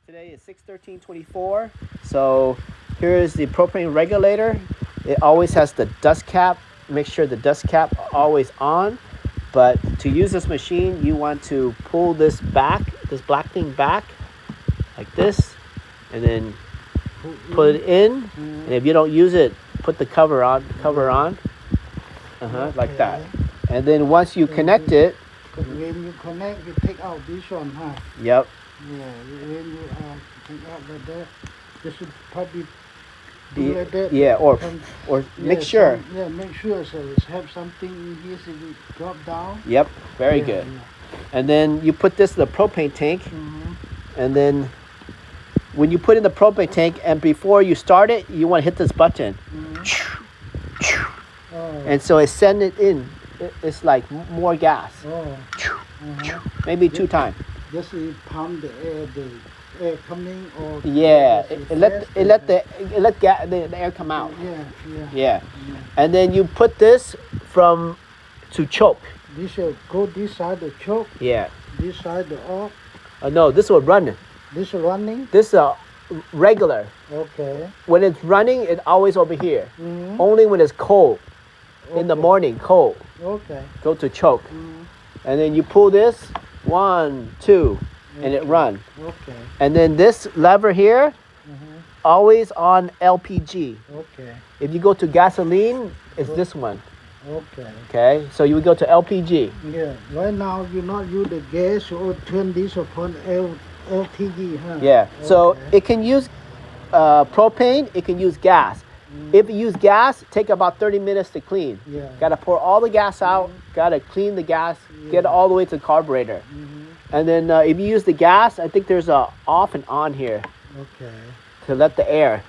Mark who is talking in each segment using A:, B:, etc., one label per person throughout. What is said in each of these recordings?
A: Today is 6/13/24. So here is the propane regulator. It always has the dust cap. Make sure the dust cap always on. But to use this machine, you want to pull this back, this black thing back, like this, and then put it in. And if you don't use it, put the cover on. Like that. And then once you connect it.
B: When you connect, you take out this one, huh?
A: Yep.
B: Yeah, when you take out like that, you should probably do like that.
A: Yeah, or make sure.
B: Make sure so it's have something in here so you drop down.
A: Yep, very good. Yeah. And then you put this in the propane tank, and then when you put in the propane tank, and before you start it, you want to hit this button. And so it sends it in. It's like more gas. Maybe 2 times.
B: Just pump the air coming or
A: it let the air come out. Yeah. And then you put this to choke.
B: This will go this side the choke.
A: Yeah.
B: This side the off.
A: No, this will run.
B: This running.
A: This is regular.
B: Okay.
A: When it's running, it's always over here. Only when it's cold. In the morning, cold.
B: Okay.
A: Go to choke. And then you pull this, 1, 2, and it runs.
B: Okay.
A: And then this lever here, always on LPG.
B: Okay.
A: If you go to gasoline, it's this one.
B: Okay.
A: Okay, so you would go to LPG.
B: Yeah. Right now, you not use the gas or turn this upon LPG, huh?
A: Yeah. Okay. So it can use propane. It can use gas. If you use gas, take about 30 minutes to clean.
B: Yeah.
A: Got to pour all the gas out. Got to clean the gas. Get it all the way to the carburetor. And then if you use the gas, I think there's a off and on here.
B: Okay.
A: To let the air.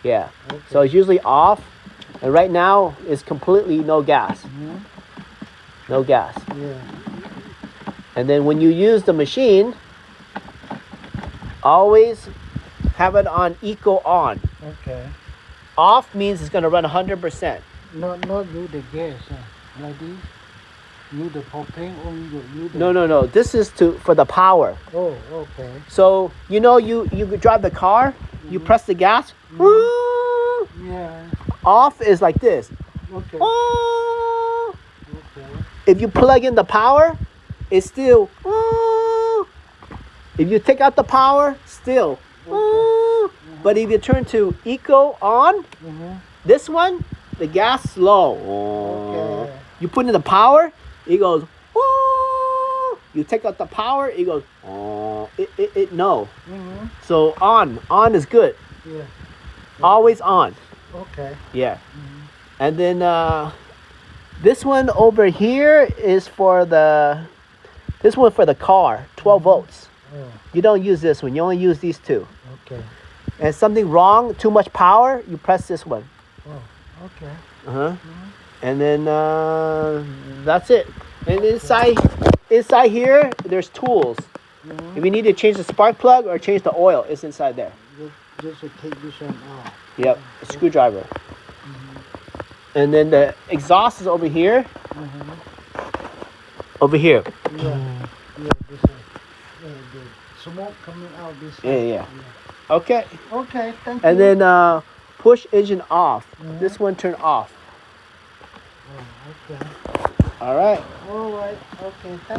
A: Yeah.
B: Okay.
A: So it's usually off. And right now, it's completely no gas. No gas.
B: Yeah.
A: And then when you use the machine, always have it on eco on.
B: Okay.
A: Off means it's going to run 100%.
B: Not use the gas, like this. Use the propane or use the...
A: No. This is for the power.
B: Oh, okay.
A: So you drive the car, you press the gas.
B: Yeah.
A: Off is like this.
B: Okay. Okay.
A: If you plug in the power, it's still. If you take out the power, still. But if you turn to eco on, this one, the gas slow.
B: Okay.
A: You put in the power, it goes. You take out the power, it goes. It no. So on is good.
B: Yeah.
A: Always on.
B: Okay.
A: Yeah. And then this one over here is for the car, 12 volts. You don't use this one. You only use these 2.
B: Okay.
A: And something wrong, too much power, you press this one.
B: Oh, okay.
A: And then that's it. And inside here, there's tools. If you need to change the spark plug or change the oil, it's inside there.
B: Just to take this one off.
A: Yep, a screwdriver. And then the exhaust is over here. Over here.
B: Yeah, this one. The smoke coming out this side.
A: Yeah. Okay.
B: Okay, thank you.
A: And then push engine off. This one turn off.
B: Okay.
A: All right.
B: Okay, thank you.